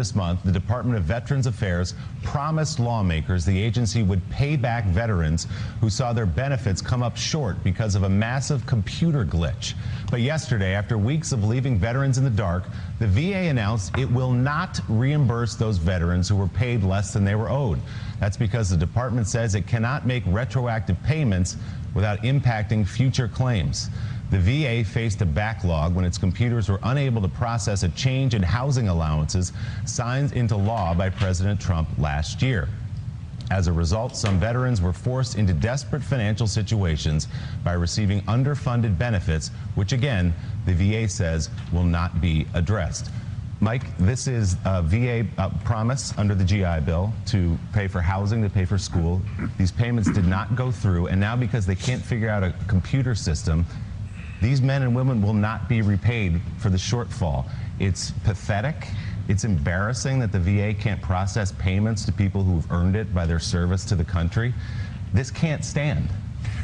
This month, the Department of Veterans Affairs promised lawmakers the agency would pay back veterans who saw their benefits come up short because of a massive computer glitch. But yesterday, after weeks of leaving veterans in the dark, the VA announced it will not reimburse those veterans who were paid less than they were owed. That's because the department says it cannot make retroactive payments without impacting future claims. The VA faced a backlog when its computers were unable to process a change in housing allowances signed into law by President Trump last year. As a result, some veterans were forced into desperate financial situations by receiving underfunded benefits, which again, the VA says will not be addressed. Mike, this is a VA promise under the GI Bill to pay for housing, to pay for school. These payments did not go through, and now because they can't figure out a computer system, these men and women will not be repaid for the shortfall. It's pathetic. It's embarrassing that the VA can't process payments to people who've earned it by their service to the country. This can't stand.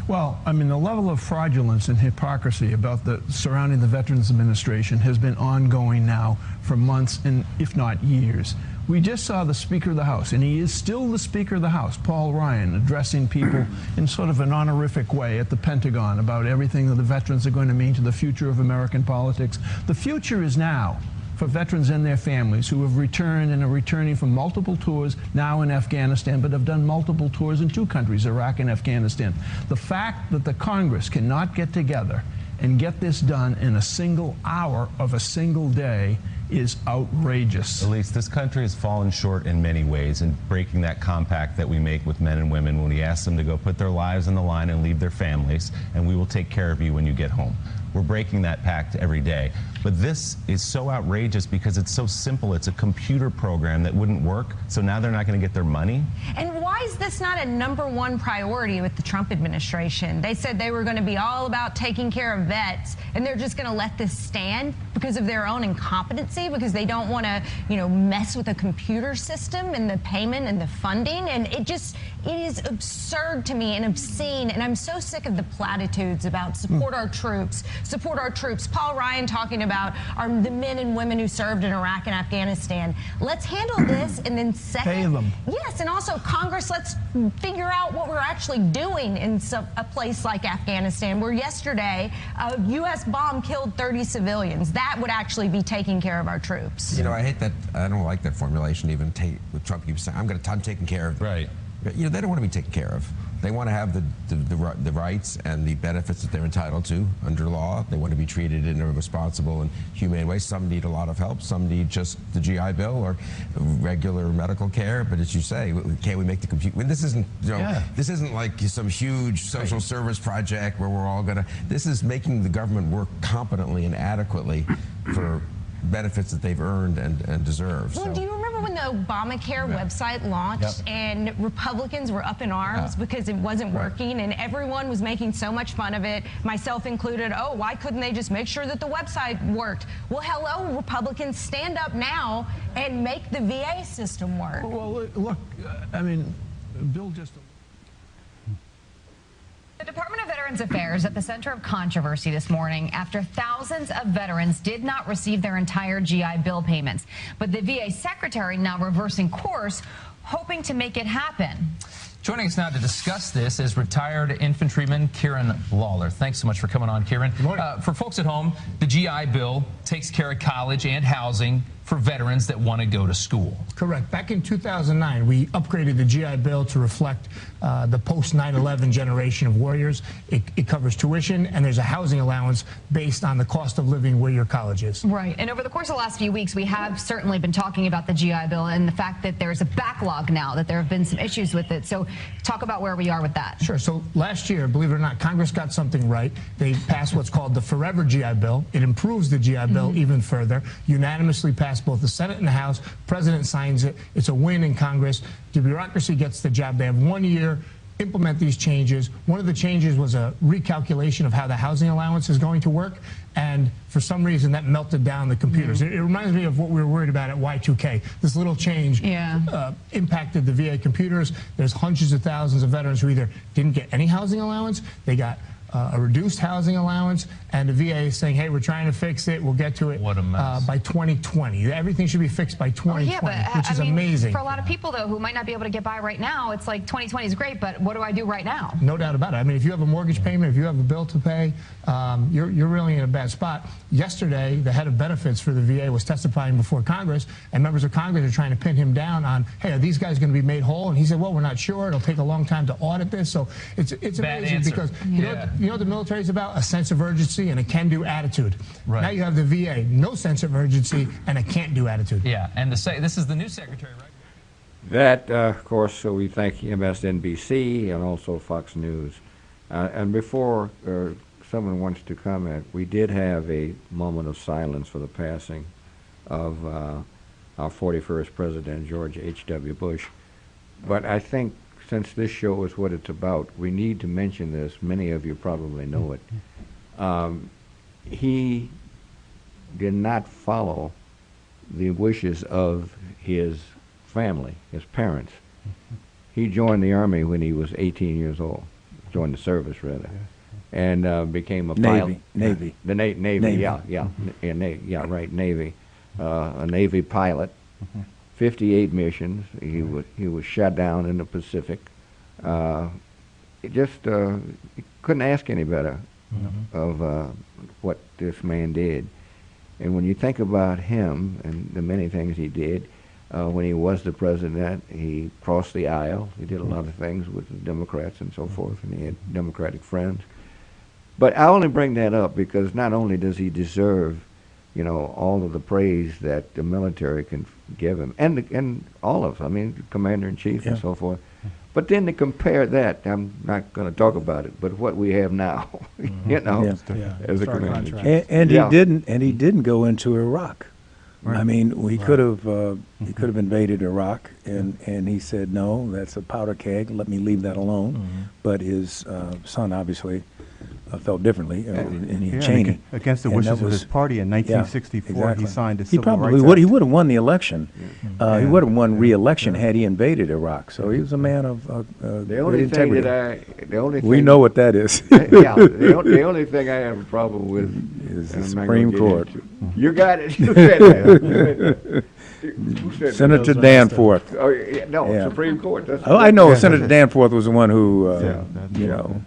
Well, I mean, the level of fraudulence and hypocrisy about surrounding the Veterans Administration has been ongoing now for months and if not years. We just saw the Speaker of the House, and he is still the Speaker of the House, Paul Ryan, addressing people in sort of an honorific way at the Pentagon about everything that the veterans are going to mean to the future of American politics. The future is now for veterans and their families who have returned and are returning from multiple tours now in Afghanistan, but have done multiple tours in two countries, Iraq and Afghanistan. The fact that the Congress cannot get together and get this done in a single hour of a single day is outrageous. Elise, this country has fallen short in many ways in breaking that compact that we make with men and women when we ask them to go put their lives on the line and leave their families, and we will take care of you when you get home. We're breaking that pact every day. But this is so outrageous because it's so simple. It's a computer program that wouldn't work, so now they're not going to get their money. And why is this not a #1 priority with the Trump administration? They said they were going to be all about taking care of vets, and they're just going to let this stand because of their own incompetency, because they don't want to, mess with a computer system and the payment and the funding. And it is absurd to me and obscene. And I'm so sick of the platitudes about support our troops, support our troops. Paul Ryan talking about the men and women who served in Iraq and Afghanistan. Let's handle this, and then second, pay them. Yes, and also Congress, let's figure out what we're actually doing in a place like Afghanistan, where yesterday a U.S. bomb killed 30 civilians. That would actually be taking care of our troops. I hate that. I don't like that formulation. Even with Trump keeps saying, I'm taking care of. Right. They don't want to be taken care of. They want to have the rights and the benefits that they're entitled to under law. They want to be treated in a responsible and humane way. Some need a lot of help. Some need just the GI Bill or regular medical care. But as you say, can't we make the computer? This isn't, this isn't like some huge social service project where we're all going to. This is making the government work competently and adequately for benefits that they've earned and deserve. Well, do you remember when the Obamacare website launched and Republicans were up in arms because it wasn't working, and everyone was making so much fun of it, myself included? Oh, why couldn't they just make sure that the website worked? Well, hello, Republicans, stand up now and make the VA system work. Well, look, I mean, Bill just... The Department of Veterans Affairs at the center of controversy this morning after thousands of veterans did not receive their entire GI Bill payments. But the VA secretary now reversing course, hoping to make it happen. Joining us now to discuss this is retired infantryman Kieran Lawler. Thanks so much for coming on, Kieran. For folks at home, the GI Bill takes care of college and housing for veterans that want to go to school. Correct. Back in 2009, we upgraded the GI Bill to reflect the post-9/11 generation of warriors. It covers tuition, and there's a housing allowance based on the cost of living where your college is. Right. And over the course of the last few weeks, we have certainly been talking about the GI Bill and the fact that there's a backlog now, that there have been some issues with it. So talk about where we are with that. Sure. So last year, believe it or not, Congress got something right. They passed what's called the Forever GI Bill. It improves the GI Bill even further. Unanimously passed both the Senate and the House. President signs it. It's a win in Congress. The bureaucracy gets the job. They have 1 year implement these changes. One of the changes was a recalculation of how the housing allowance is going to work, and for some reason that melted down the computers. It reminds me of what we were worried about at Y2K. This little change impacted the VA computers. There's hundreds of thousands of veterans who either didn't get any housing allowance, they got a reduced housing allowance, and the VA is saying, hey, we're trying to fix it. We'll get to it What a mess. by 2020. Everything should be fixed by 2020, yeah, but, which is I mean, amazing. For a lot of people, though, who might not be able to get by right now, it's like 2020 is great, but what do I do right now? No doubt about it. I mean, if you have a mortgage payment, if you have a bill to pay, you're really in a bad spot. Yesterday, the head of benefits for the VA was testifying before Congress, and members of Congress are trying to pin him down on, hey, are these guys going to be made whole? And he said, well, we're not sure. It'll take a long time to audit this. So it's Bad amazing answer. because Yeah. you know what the military is about? A sense of urgency and a can-do attitude. Right. Now you have the VA, no sense of urgency and a can't-do attitude. Yeah, and this is the new secretary, right? That, of course, so we thank MSNBC and also Fox News. And before someone wants to comment, we did have a moment of silence for the passing of our 41st president, George H.W. Bush. But I think since this show is what it's about, we need to mention this. Many of you probably know it. He did not follow the wishes of his family, his parents. He joined the Army when he was 18 years old, joined the service rather, and became a pilot. Navy. The Navy. Navy. Yeah, right, Navy. A Navy pilot. 58 missions. He was shot down in the Pacific. It just couldn't ask any better of what this man did. And when you think about him and the many things he did, when he was the president, he crossed the aisle. He did a lot of things with the Democrats and so forth, and he had Democratic friends. But I only bring that up because not only does he deserve, all of the praise that the military can give him, and all of us, I mean, Commander-in-Chief and so forth. But then to compare that, I'm not going to talk about it, but what we have now, as a commander. And he didn't go into Iraq. Right. I mean, he could have invaded Iraq, and he said, no, that's a powder keg. Let me leave that alone. But his son obviously felt differently, and Cheney. Against the wishes of his party in 1964, exactly. He signed the He Civil probably Rights would. Act. He would have won the election. He would have won re-election had he invaded Iraq. So he was a man of the only great thing integrity. We know what that is. The only thing I have a problem with is the Supreme Court. You got it. You said that. Who said Senator Danforth. Oh, Supreme Court. That's I know Senator Danforth was the one who,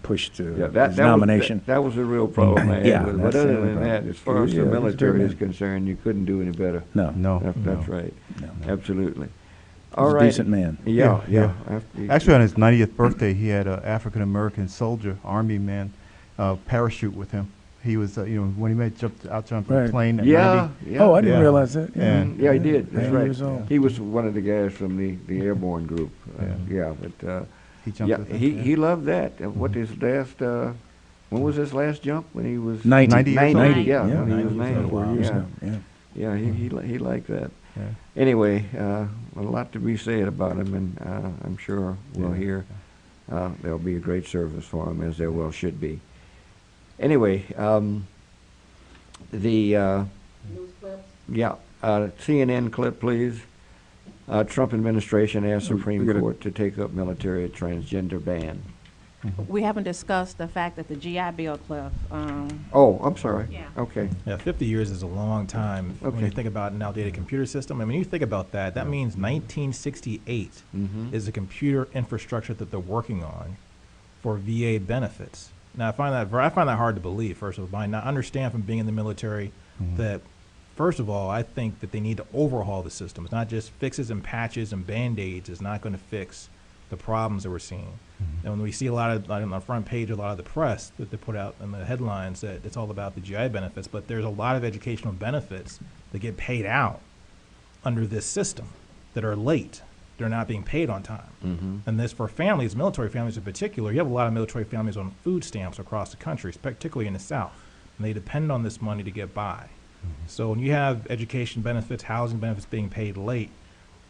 pushed his nomination. That was a real problem, man. But other than problem. that, as far as the military is concerned, you couldn't do any better. No. That's right. No. Absolutely. He's All a right. decent man. Yeah. Actually, on his 90th birthday, he had an African-American soldier, Army man, parachute with him. He was, when he jumped from the plane at 90. Oh, I didn't realize that. Yeah, he did. That's right. Years old. He was one of the guys from the airborne group. But he jumped. He loved that. What his last? When was his last jump? When he was 90. 90. Yeah, Yeah, when he was 90. 4 years ago. Yeah, he liked that. Yeah. Anyway, a lot to be said about him, and I'm sure we'll hear there'll be a great service for him, as there well should be. Anyway, the CNN clip, please. Trump administration asked Supreme Court to take up military transgender ban. We haven't discussed the fact that the GI Bill, Cliff. Oh, I'm sorry. Yeah. Okay. Yeah, 50 years is a long time when you think about an outdated computer system. I mean, you think about that, that means 1968 is the computer infrastructure that they're working on for VA benefits. Now, I find that hard to believe, first of all. I understand from being in the military that, first of all, I think that they need to overhaul the system. It's not just fixes and patches and Band-Aids is not going to fix the problems that we're seeing. And when we see a lot of, on the front page, a lot of the press that they put out in the headlines that it's all about the GI benefits, but there's a lot of educational benefits that get paid out under this system that are late. They're not being paid on time. And this for families, military families in particular, you have a lot of military families on food stamps across the country, particularly in the South, and they depend on this money to get by. So when you have education benefits, housing benefits being paid late,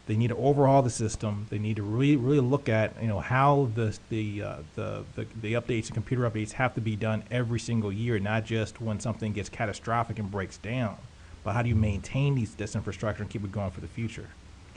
they need to overhaul the system. They need to really look at how the updates and computer updates have to be done every single year, not just when something gets catastrophic and breaks down, but how do you maintain this infrastructure and keep it going for the future?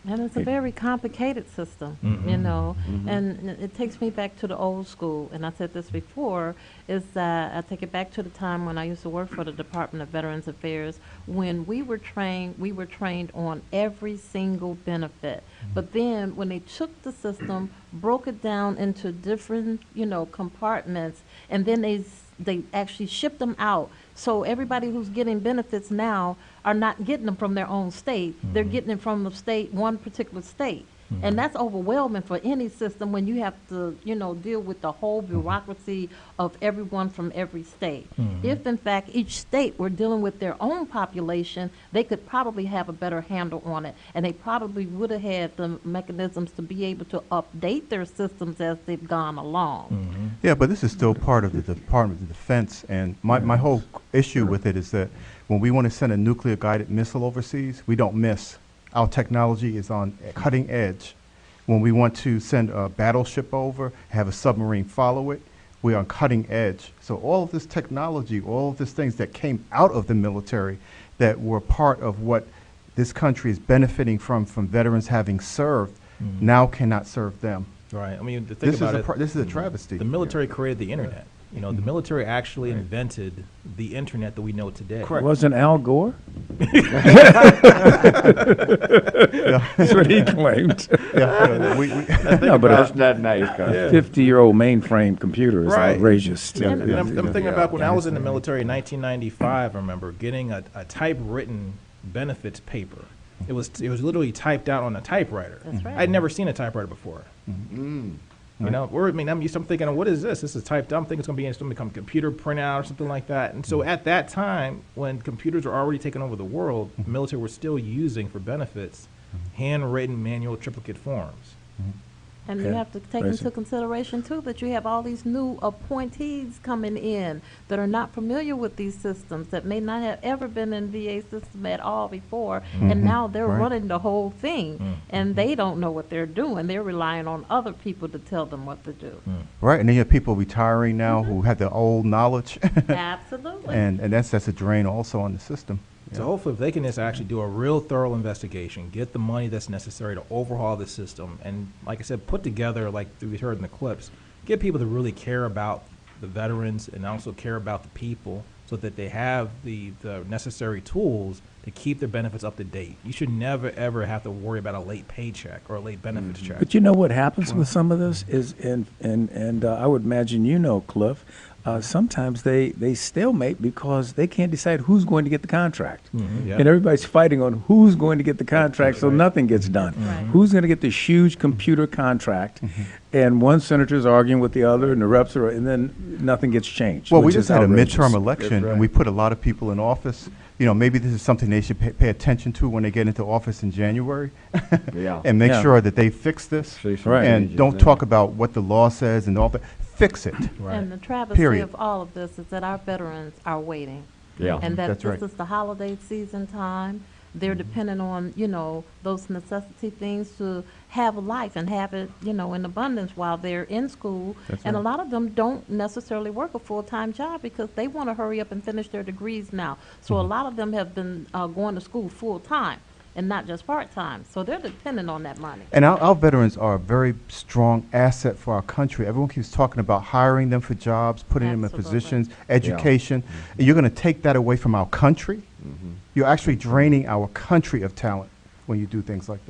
And it's a very complicated system, you know, and it takes me back to the old school, and I said this before, is that I take it back to the time when I used to work for the Department of Veterans Affairs, when we were trained on every single benefit. But then when they took the system, broke it down into different, you know, compartments, and then they actually shipped them out. So everybody who's getting benefits now are not getting them from their own state. They're getting it from the state, one particular state. And that's overwhelming for any system when you have to, you know, deal with the whole bureaucracy of everyone from every state. If, in fact, each state were dealing with their own population, they could probably have a better handle on it. And they probably would have had the mechanisms to be able to update their systems as they've gone along. Yeah, but this is still part of the Department of Defense. And my whole issue with it is that when we want to send a nuclear-guided missile overseas, we don't miss. Our technology is on cutting edge. When we want to send a battleship over, have a submarine follow it, we're on cutting edge. So all of this technology, all of these things that came out of the military that were part of what this country is benefiting from veterans having served, now cannot serve them. Right. I mean, the thing about it, this is a travesty. The military created the internet. You know, the military actually invented the internet that we know today. Correct. Wasn't Al Gore? Yeah. That's what he claimed. No, but that's not nice. 50-year-old mainframe computer is outrageous. And I'm thinking about when I was in the military in 1995. I remember getting a typewritten benefits paper. It was literally typed out on a typewriter. That's right. I'd never seen a typewriter before. You know, I'm thinking, what is this? This is typed up. I'm thinking it's going to become computer printout or something like that. And so at that time, when computers were already taking over the world, the military were still using for benefits handwritten manual triplicate forms. And you have to take into consideration, too, that you have all these new appointees coming in that are not familiar with these systems, that may not have ever been in VA system at all before, and now they're running the whole thing, and they don't know what they're doing. They're relying on other people to tell them what to do. Right, and then you have people retiring now who have the old knowledge. Absolutely. And that's a drain also on the system. So hopefully if they can just actually do a real thorough investigation, get the money that's necessary to overhaul the system, and like I said, put together, like we heard in the clips, get people to really care about the veterans and also care about the people so that they have the necessary tools to keep their benefits up to date. You should never, ever have to worry about a late paycheck or a late benefits check. But you know what happens with some of this is, and I would imagine you know, Cliff, sometimes they stalemate because they can't decide who's going to get the contract. And everybody's fighting on who's going to get the contract, so nothing gets done. Who's going to get this huge computer contract? And one senator's arguing with the other, and the reps are, and then nothing gets changed. Well, we just had a midterm election, and we put a lot of people in office. You know, maybe this is something they should pay attention to when they get into office in January, and make sure that they fix this, and don't talk about what the law says and all that. Fix it. And the travesty of all of this is that our veterans are waiting. And that this is the holiday season time. They're dependent on, you know, those necessity things to have a life and have it, you know, in abundance while they're in school. And a lot of them don't necessarily work a full-time job because they want to hurry up and finish their degrees now. So a lot of them have been going to school full-time and not just part-time. So they're dependent on that money. And our veterans are a very strong asset for our country. Everyone keeps talking about hiring them for jobs, putting them in positions, education. You're going to take that away from our country. You're actually draining our country of talent when you do things like this.